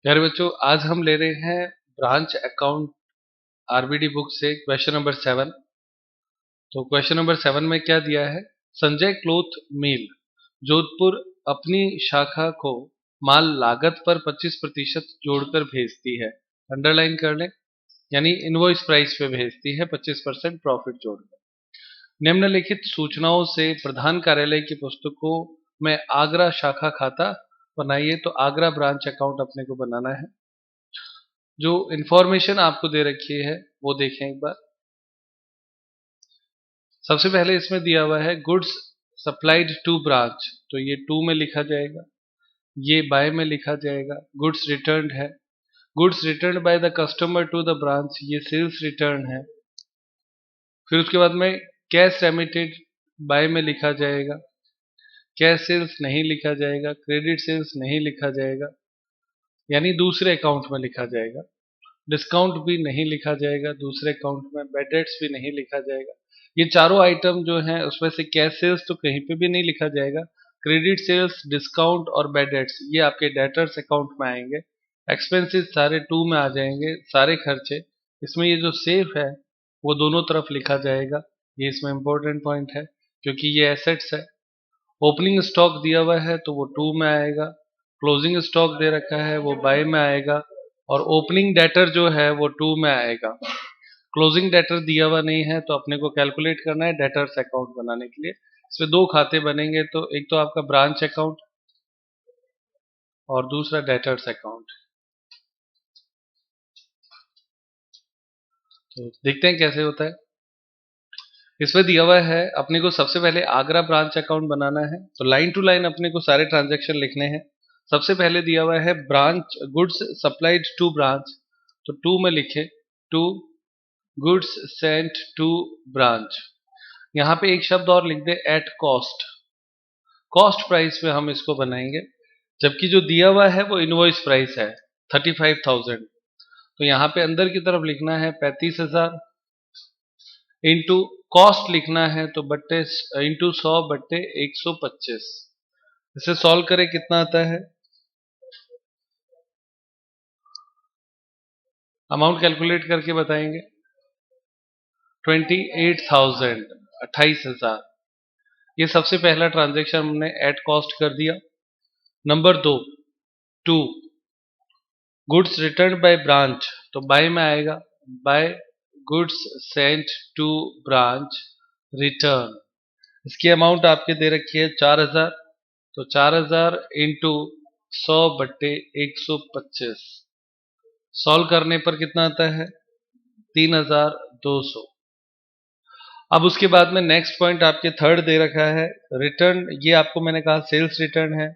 प्यारे बच्चों, आज हम ले रहे हैं ब्रांच अकाउंट आरबीडी बुक से क्वेश्चन नंबर 7। तो क्वेश्चन नंबर 7 में क्या दिया है? संजय क्लोथ मिल जोधपुर अपनी शाखा को माल लागत पर 25% जोड़कर भेजती है। अंडरलाइन कर लें, यानी इनवॉइस प्राइस पे भेजती है 25% प्रॉफिट जोड़कर। निम्नलिखित सूचनाओं से प्रधान कार्यालय की पुस्तकों में आगरा शाखा खाता बनाइए। तो आगरा ब्रांच अकाउंट अपने को बनाना है। जो इंफॉर्मेशन आपको दे रखी है वो देखें एक बार। सबसे पहले इसमें दिया हुआ है गुड्स सप्लाइड टू ब्रांच, तो ये टू में लिखा जाएगा, ये बाय में लिखा जाएगा। गुड्स रिटर्न्ड है, goods return by the customer to the branch, ये सेल्स रिटर्न है। फिर उसके बाद में कैश रेमिटेड बाय में लिखा जाएगा, कैश सेल्स नहीं लिखा जाएगा, क्रेडिट सेल्स नहीं लिखा जाएगा, यानी दूसरे अकाउंट में लिखा जाएगा। डिस्काउंट भी नहीं लिखा जाएगा दूसरे अकाउंट में, बैड डेट्स भी नहीं लिखा जाएगा। ये चारों आइटम जो हैं उसमें से कैश सेल्स तो कहीं पे भी नहीं लिखा जाएगा। क्रेडिट सेल्स, डिस्काउंट और बैड डेट्स ये आपके डेटर्स अकाउंट में आएंगे। एक्सपेंसेस सारे टू में आ जाएंगे, सारे खर्चे। इसमें ये जो सेफ है वो दोनों तरफ लिखा जाएगा, ये इसमें इंपॉर्टेंट पॉइंट है क्योंकि ये एसेट्स है। ओपनिंग स्टॉक दिया हुआ है तो वो टू में आएगा, क्लोजिंग स्टॉक दे रखा है वो बाय में आएगा, और ओपनिंग डेटर जो है वो टू में आएगा। क्लोजिंग डेटर दिया हुआ नहीं है तो अपने को कैलकुलेट करना है डेटर्स अकाउंट बनाने के लिए। इसमें दो खाते बनेंगे, तो एक तो आपका ब्रांच अकाउंट और दूसरा डेटर्स अकाउंट। तो देखते हैं कैसे होता है। इसमें दिया हुआ है अपने को सबसे पहले आगरा ब्रांच अकाउंट बनाना है, तो लाइन टू लाइन अपने को सारे ट्रांजैक्शन लिखने हैं। सबसे पहले दिया हुआ है branch goods supplied to branch, तो टू में लिखे to goods sent to branch. यहाँ पे एक शब्द और लिख दे एट कॉस्ट, कॉस्ट प्राइस पे हम इसको बनाएंगे, जबकि जो दिया हुआ है वो इनवॉइस प्राइस है 35,000। तो यहाँ पे अंदर की तरफ लिखना है 35,000 इंटू कॉस्ट लिखना है तो बट्टे इंटू 100 बट्टे 125। इसे सॉल्व करें कितना आता है? अमाउंट कैलकुलेट करके बताएंगे। 28,000, 28,000। ये सबसे पहला ट्रांजैक्शन हमने एट कॉस्ट कर दिया। नंबर दो, to goods return by branch, तो बाय में आएगा, by goods sent to branch return. इसकी अमाउंट आपके दे रखी है 4,000, तो 4,000 इंटू 100 बट्टे 125। सॉल्व करने पर कितना आता है? 3,200। अब उसके बाद में नेक्स्ट पॉइंट आपके थर्ड दे रखा है रिटर्न, ये आपको मैंने कहा सेल्स रिटर्न है,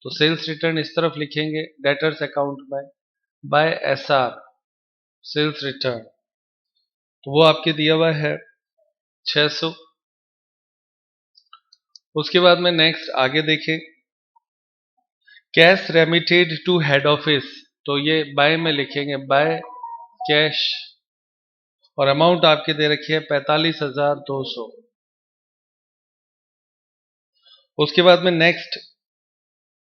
तो सेल्स रिटर्न इस तरफ लिखेंगे डेटर्स अकाउंट में, बाय एसआर सेल्स रिटर्न, तो वो आपके दिया हुआ है 600। उसके बाद में नेक्स्ट आगे देखें, cash remitted to head office, तो ये बाय में लिखेंगे बाय कैश, और अमाउंट आपके दे रखी है 45,200। उसके बाद में नेक्स्ट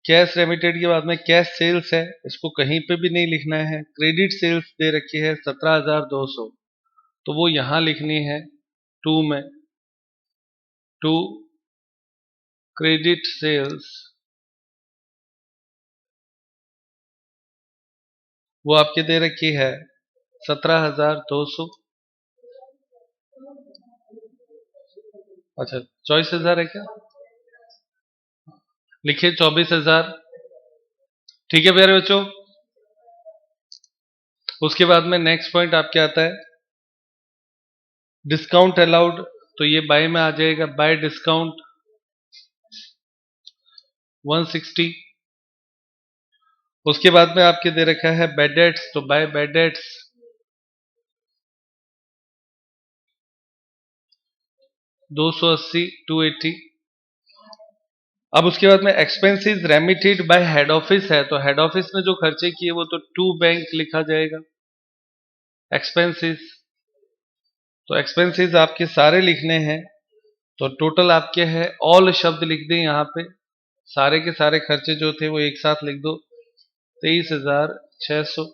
कैश रेमिटेड के बाद में कैश सेल्स है, इसको कहीं पे भी नहीं लिखना है। क्रेडिट सेल्स दे रखी है 17,200, तो वो यहां लिखनी है टू में, टू क्रेडिट सेल्स, वो आपके दे रखी है 17,200। अच्छा, 24,000 है क्या? लिखिए 24,000। ठीक है प्यारे बच्चों। उसके बाद में नेक्स्ट पॉइंट आपके आता है डिस्काउंट अलाउड, तो ये बाय में आ जाएगा, बाय डिस्काउंट 160। उसके बाद में आपके दे रखा है बैड डेट्स, तो बाय बैड डेट्स 280, 280। अब उसके बाद में expenses remitted by head office है, तो हेड ऑफिस ने जो खर्चे किए वो तो टू बैंक लिखा जाएगा एक्सपेंसेस, तो एक्सपेंसेस आपके सारे लिखने हैं। तो टोटल आपके है, ऑल शब्द लिख दें यहाँ पे, सारे के सारे खर्चे जो थे वो एक साथ लिख दो, 23,000 600,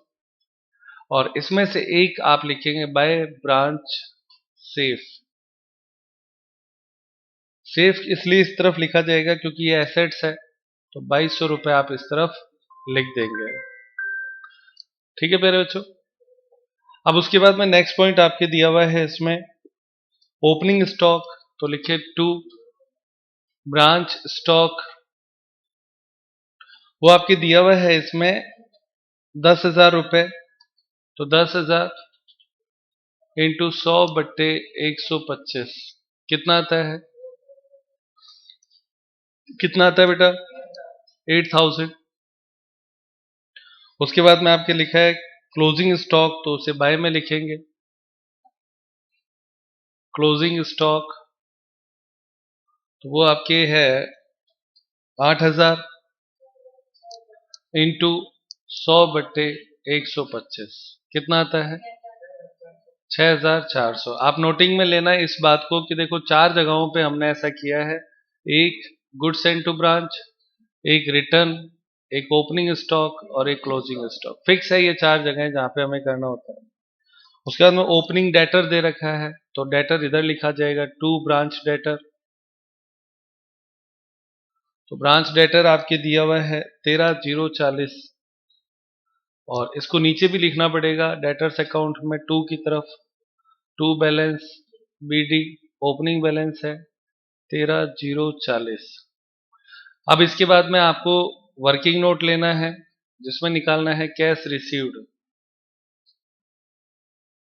और इसमें से एक आप लिखेंगे बाय ब्रांच सेफ। सेफ इसलिए इस तरफ लिखा जाएगा क्योंकि ये एसेट्स है, तो 2200 रुपए आप इस तरफ लिख देंगे। ठीक है प्यारे बच्चों। अब उसके बाद में नेक्स्ट पॉइंट आपके दिया हुआ है इसमें ओपनिंग स्टॉक, तो लिखे 2 ब्रांच स्टॉक, वो आपके दिया हुआ है इसमें 10,000 रुपए, तो 10,000 इंटू 100/125 कितना आता है? कितना आता है बेटा? 8,000। उसके बाद में आपके लिखा है क्लोजिंग स्टॉक, तो उसे बाय में लिखेंगे। क्लोजिंग स्टॉक तो वो आपके है 8,000 इंटू 100/125 कितना आता है? 6,400। आप नोटिंग में लेना है इस बात को कि देखो 4 जगहों पे हमने ऐसा किया है, एक गुड्स सेंट टू ब्रांच, एक रिटर्न, एक ओपनिंग स्टॉक और एक क्लोजिंग स्टॉक। फिक्स है ये 4 जगह जहां पे हमें करना होता है। उसके बाद में ओपनिंग डेटर दे रखा है, तो डेटर इधर लिखा जाएगा 2 ब्रांच डेटर, तो ब्रांच डेटर आपके दिया हुआ है 13,040, और इसको नीचे भी लिखना पड़ेगा डेटर्स अकाउंट में 2 की तरफ, 2 बैलेंस BD, ओपनिंग बैलेंस है 13,040। अब इसके बाद में आपको वर्किंग नोट लेना है जिसमें निकालना है cash received.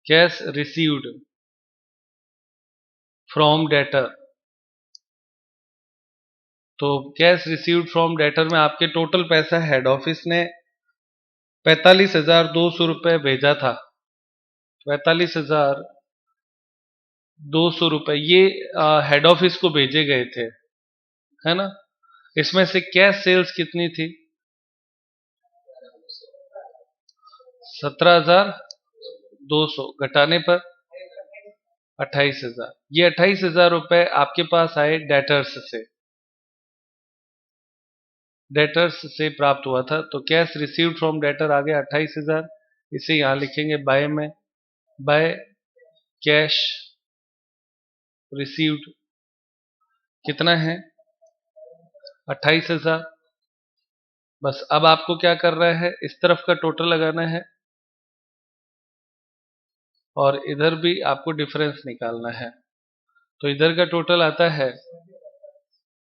Cash received from debtor, तो कैश रिसीव्ड फ्रॉम डेटर में आपके टोटल पैसा हेड ऑफिस ने 45,200 रुपए भेजा था। 45,200 रुपए ये हेड ऑफिस को भेजे गए थे, है ना। इसमें से कैश सेल्स कितनी थी? 17,200 घटाने पर 28,000। ये 28,000 रुपए आपके पास आए डेटर्स से प्राप्त हुआ था, तो कैश रिसीव्ड फ्रॉम डेटर आ गया 28,000। इसे यहां लिखेंगे बाय में, बाय कैश रिसीव्ड कितना है? 28,000। बस अब आपको क्या कर रहा है, इस तरफ का टोटल लगाना है और इधर भी आपको डिफरेंस निकालना है। तो इधर का टोटल आता है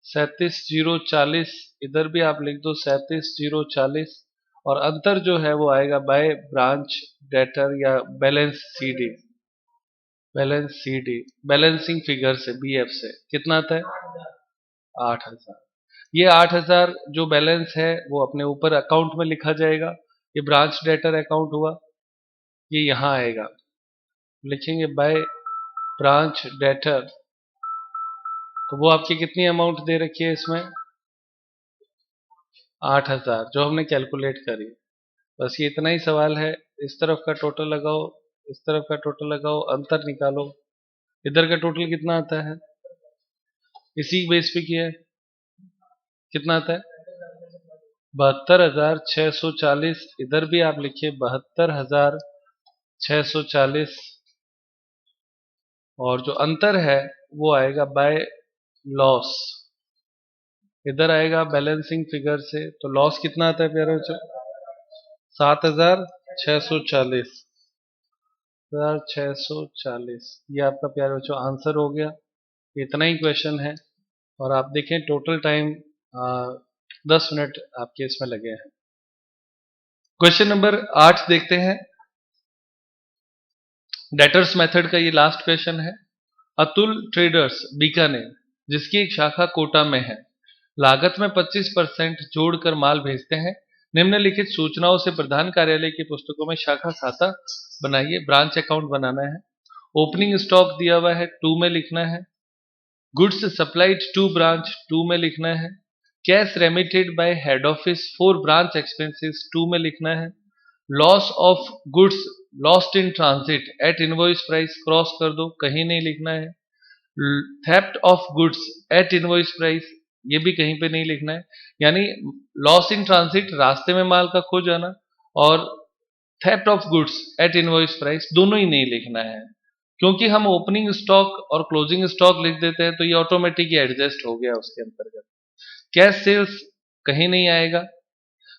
37,040, इधर भी आप लिख दो 37,040, और अंतर जो है वो आएगा बाय ब्रांच डेटर या बैलेंस CD बैलेंसिंग फिगर से BF से कितना आता है? 8,000। ये 8,000 जो बैलेंस है वो अपने ऊपर अकाउंट में लिखा जाएगा। ये ब्रांच डेटर अकाउंट हुआ, ये यहां आएगा, लिखेंगे बाय ब्रांच डेटर, तो वो आपकी कितनी अमाउंट दे रखी है इसमें? 8,000 जो हमने कैलकुलेट करी। बस ये इतना ही सवाल है, इस तरफ का टोटल लगाओ, इस तरफ का टोटल लगाओ, अंतर निकालो, इधर का टोटल कितना आता है? इसी बेस पे किया है, कितना आता है? 72,640। इधर भी आप लिखिए 72,640, और जो अंतर है वो आएगा बाय लॉस, इधर आएगा बैलेंसिंग फिगर से, तो लॉस कितना आता है प्यारे बच्चों? 7,640। 7,640 ये आपका प्यारे बच्चों आंसर हो गया। इतना ही क्वेश्चन है, और आप देखें टोटल टाइम 10 मिनट आपके इसमें लगे हैं। क्वेश्चन नंबर 8 देखते हैं। डेटर्स मेथड का ये लास्ट क्वेश्चन है। अतुल ट्रेडर्स बीकानेर, जिसकी एक शाखा कोटा में है, लागत में 25% जोड़कर माल भेजते हैं। निम्नलिखित सूचनाओं से प्रधान कार्यालय की पुस्तकों में शाखा खाता बनाइए। ब्रांच अकाउंट बनाना है। ओपनिंग स्टॉक दिया हुआ है 2 में लिखना है। गुड्स सप्लाइड टू ब्रांच 2 में लिखना है। Cash remitted by head office for branch expenses 2 में लिखना है। Loss of goods lost in transit at invoice price cross कर दो, कहीं नहीं लिखना है। Theft of goods at invoice price ये भी कहीं पे नहीं लिखना है। यानी लॉस इन ट्रांजिट रास्ते में माल का खो जाना, और theft of goods at invoice price दोनों ही नहीं लिखना है, क्योंकि हम ओपनिंग स्टॉक और क्लोजिंग स्टॉक लिख देते हैं तो ये ऑटोमेटिक ही एडजस्ट हो गया उसके अंतर्गत। कैश सेल्स कहीं नहीं आएगा,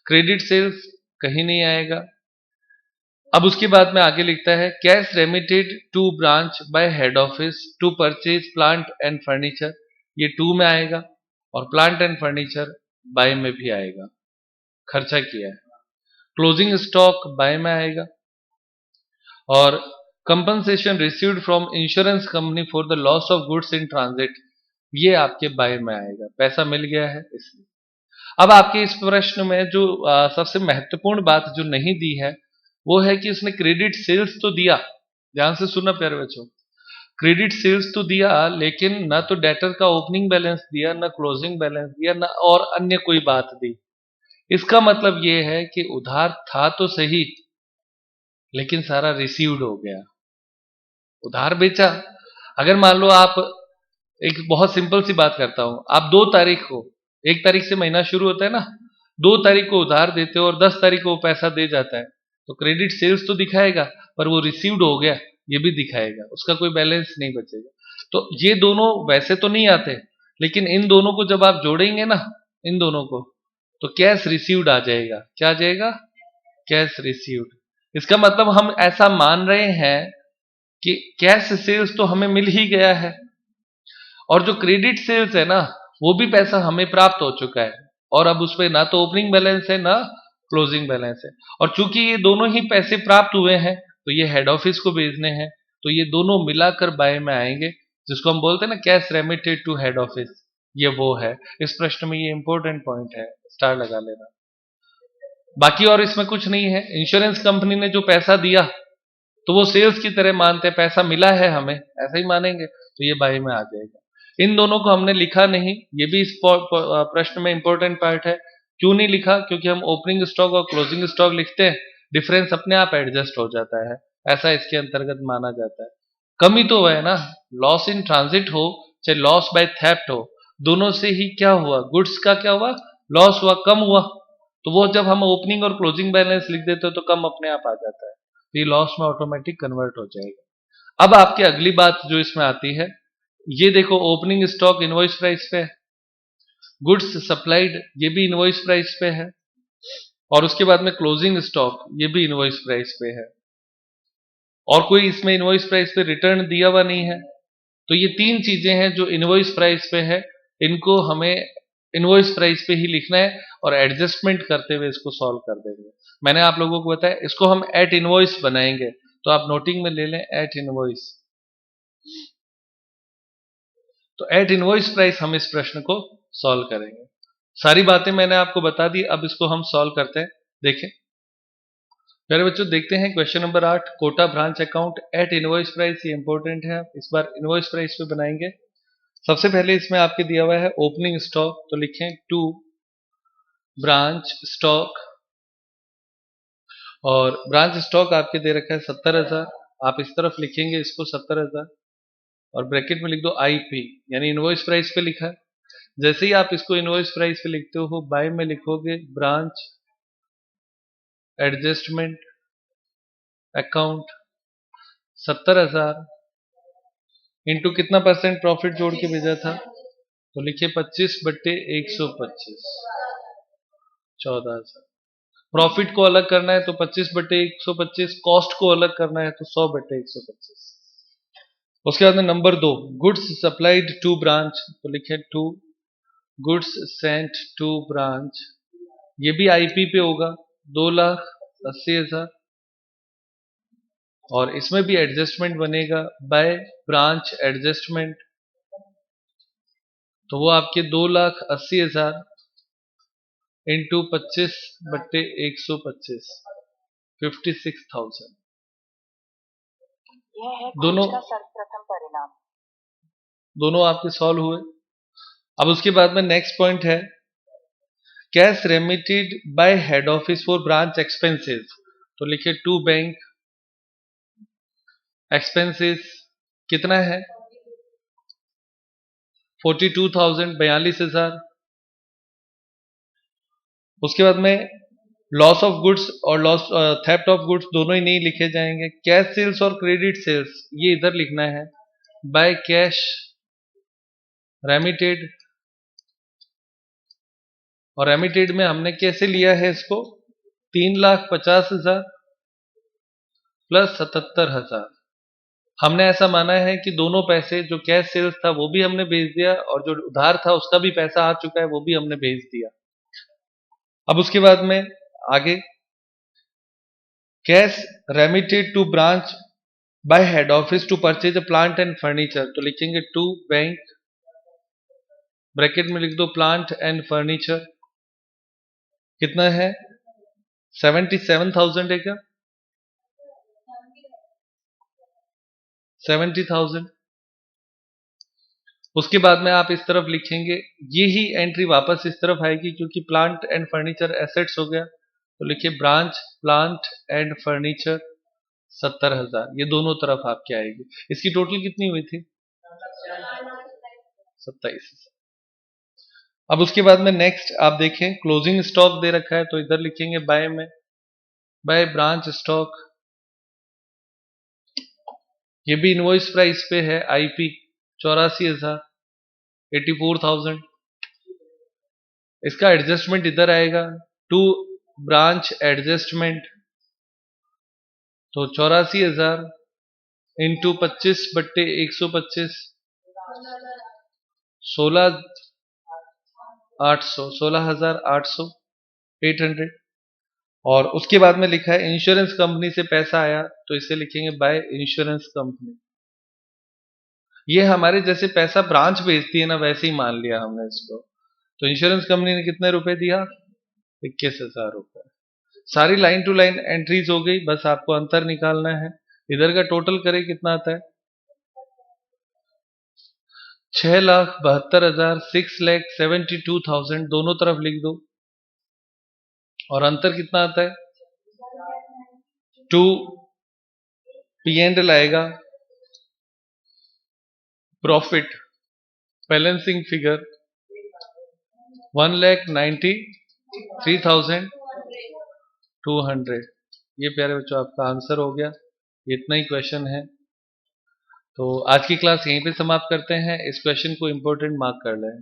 क्रेडिट सेल्स कहीं नहीं आएगा। अब उसके बाद में आगे लिखता है cash remitted to branch by head office to purchase plant and furniture, ये टू में आएगा, और प्लांट एंड फर्नीचर बाय में भी आएगा, खर्चा किया है। क्लोजिंग स्टॉक बाय में आएगा, और compensation received from insurance company for the loss of goods in transit, ये आपके बाय में आएगा, पैसा मिल गया है इसलिए। अब आपके इस प्रश्न में जो सबसे महत्वपूर्ण बात जो नहीं दी है वो है कि उसने क्रेडिट सेल्स तो दिया, ध्यान से सुनना प्यारे बच्चों, क्रेडिट सेल्स तो दिया, लेकिन ना तो डेटर का ओपनिंग बैलेंस दिया, ना क्लोजिंग बैलेंस दिया, ना और अन्य कोई बात दी। इसका मतलब ये है कि उधार था तो सही, लेकिन सारा रिसीव्ड हो गया, उधार बेचा। अगर मान लो आप, एक बहुत सिंपल सी बात करता हूं, आप 2 तारीख को, 1 तारीख से महीना शुरू होता है ना, 2 तारीख को उधार देते हो और 10 तारीख को वो पैसा दे जाता है, तो क्रेडिट सेल्स तो दिखाएगा पर वो रिसीव्ड हो गया ये भी दिखाएगा, उसका कोई बैलेंस नहीं बचेगा। तो ये दोनों वैसे तो नहीं आते, लेकिन इन दोनों को जब आप जोड़ेंगे ना, इन दोनों को, तो कैश रिसीव्ड आ जाएगा। क्या आ जाएगा? Cash received. इसका मतलब हम ऐसा मान रहे हैं कि कैश सेल्स तो हमें मिल ही गया है, और जो क्रेडिट सेल्स है ना वो भी पैसा हमें प्राप्त हो चुका है, और अब उस पर ना तो ओपनिंग बैलेंस है ना क्लोजिंग बैलेंस है। और चूंकि ये दोनों ही पैसे प्राप्त हुए हैं तो ये हेड ऑफिस को भेजने हैं, तो ये दोनों मिलाकर बाय में आएंगे, जिसको हम बोलते हैं ना cash remitted to head office, ये वो है। इस प्रश्न में ये इंपॉर्टेंट पॉइंट है, स्टार लगा लेना। बाकी और इसमें कुछ नहीं है। इंश्योरेंस कंपनी ने जो पैसा दिया तो वो सेल्स की तरह मानते हैं, पैसा मिला है हमें, ऐसा ही मानेंगे, तो ये बाय में आ जाएगा। इन दोनों को हमने लिखा नहीं, ये भी इस प्रश्न में इंपॉर्टेंट पार्ट है। क्यों नहीं लिखा? क्योंकि हम ओपनिंग स्टॉक और क्लोजिंग स्टॉक लिखते हैं, डिफरेंस अपने आप एडजस्ट हो जाता है, ऐसा इसके अंतर्गत माना जाता है। कमी तो है ना, लॉस इन ट्रांजिट हो चाहे लॉस बाय थेफ्ट हो, दोनों से ही क्या हुआ, गुड्स का क्या हुआ, लॉस हुआ, कम हुआ। तो वो जब हम ओपनिंग और क्लोजिंग बैलेंस लिख देते हो तो कम अपने आप आ जाता है, तो ये लॉस में ऑटोमेटिक कन्वर्ट हो जाएगा। अब आपकी अगली बात जो इसमें आती है, ये देखो, ओपनिंग स्टॉक इनवॉइस प्राइस पे है, गुड्स सप्लाइड ये भी इनवॉइस प्राइस पे है, और उसके बाद में क्लोजिंग स्टॉक ये भी इनवॉइस प्राइस पे है, और कोई इसमें इनवॉइस प्राइस पे रिटर्न दिया हुआ नहीं है। तो ये 3 चीजें हैं जो इनवॉइस प्राइस पे है, इनको हमें इनवॉइस प्राइस पे ही लिखना है, और एडजस्टमेंट करते हुए इसको सॉल्व कर देंगे। मैंने आप लोगों को बताया इसको हम एट इनवॉइस बनाएंगे, तो आप नोटिंग में ले लें एट इनवॉइस। तो एट इनवॉइस प्राइस हम इस प्रश्न को सॉल्व करेंगे। सारी बातें मैंने आपको बता दी, अब इसको हम सॉल्व करते हैं। देखें प्यारे बच्चों, देखते हैं question number 8, Kota branch account at invoice price. ये इंपॉर्टेंट है, इस बार इनवॉइस प्राइस पे बनाएंगे। सबसे पहले इसमें आपके दिया हुआ है ओपनिंग स्टॉक, तो लिखें टू ब्रांच स्टॉक, और ब्रांच स्टॉक आपके दे रखा है 70,000, आप इस तरफ लिखेंगे इसको 70,000, और ब्रैकेट में लिख दो आईपी, यानी इनवॉइस प्राइस पे लिखा है। जैसे ही आप इसको इनवॉइस प्राइस पे लिखते हो, बाय में लिखोगे ब्रांच एडजस्टमेंट अकाउंट 70,000 इंटू कितना परसेंट प्रॉफिट जोड़ के भेजा था, तो लिखिए 25/125, 14,000। प्रॉफिट को अलग करना है तो 25/125, कॉस्ट को अलग करना है तो 100/125। उसके बाद में number 2, goods supplied to branch, तो लिखे to goods sent to branch, ये भी आईपी पे होगा 2,80,000, और इसमें भी एडजस्टमेंट बनेगा बाय ब्रांच एडजस्टमेंट, तो वो आपके 2,80,000 इंटू 25/125, 56,000। यह है दोनों का सर्वप्रथम परिणाम। दोनों आपके सॉल्व हुए। अब उसके बाद में नेक्स्ट पॉइंट है cash remitted by head office for branch expenses, तो लिखे टू बैंक एक्सपेंसेस कितना है 42,000, 42,000। उसके बाद में लॉस ऑफ गुड्स और लॉस थेफ्ट ऑफ गुड्स दोनों ही नहीं लिखे जाएंगे। कैश सेल्स और क्रेडिट सेल्स ये इधर लिखना है। बाय कैश रेमिटेड, और रेमिटेड में हमने कैसे लिया है इसको, 3,50,000 प्लस 77,000। हमने ऐसा माना है कि दोनों पैसे, जो कैश सेल्स था वो भी हमने भेज दिया और जो उधार था उसका भी पैसा आ चुका है वो भी हमने भेज दिया। अब उसके बाद में आगे, cash remitted to branch by head office to purchase a plant and furniture, तो लिखेंगे टू बैंक, ब्रैकेट में लिख दो प्लांट एंड फर्नीचर, कितना है 77,000 है क्या, 70,000। उसके बाद में आप इस तरफ लिखेंगे, ये ही एंट्री वापस इस तरफ आएगी क्योंकि प्लांट एंड फर्नीचर एसेट्स हो गया, तो लिखिए ब्रांच प्लांट एंड फर्नीचर 70,000, ये दोनों तरफ आपके आएगी। इसकी टोटल कितनी हुई थी, 27,000। अब उसके बाद में नेक्स्ट आप देखें, क्लोजिंग स्टॉक दे रखा है तो इधर लिखेंगे बाय में, बाय ब्रांच स्टॉक, ये भी इनवॉइस प्राइस पे है, आईपी 84,000, 84,000। इसका एडजस्टमेंट इधर आएगा, टू ब्रांच एडजस्टमेंट, तो 84,000 इंटू 25/125, 16,800, 16,800, 800। और उसके बाद में लिखा है इंश्योरेंस कंपनी से पैसा आया, तो इसे लिखेंगे बाय इंश्योरेंस कंपनी। ये हमारे जैसे पैसा ब्रांच भेजती है ना, वैसे ही मान लिया हमने इसको। तो इंश्योरेंस कंपनी ने कितने रुपए दिया, 21,000 रुपए। सारी लाइन टू लाइन एंट्रीज हो गई, बस आपको अंतर निकालना है। इधर का टोटल करें कितना आता है, 6,72,000, 6,72,000 दोनों तरफ लिख दो, और अंतर कितना आता है, 2 P&L आएगा, प्रॉफिट बैलेंसिंग फिगर 1,93,200। ये प्यारे बच्चों आपका आंसर हो गया, इतना ही क्वेश्चन है। तो आज की क्लास यहीं पे समाप्त करते हैं। इस क्वेश्चन को इंपॉर्टेंट मार्क कर लें।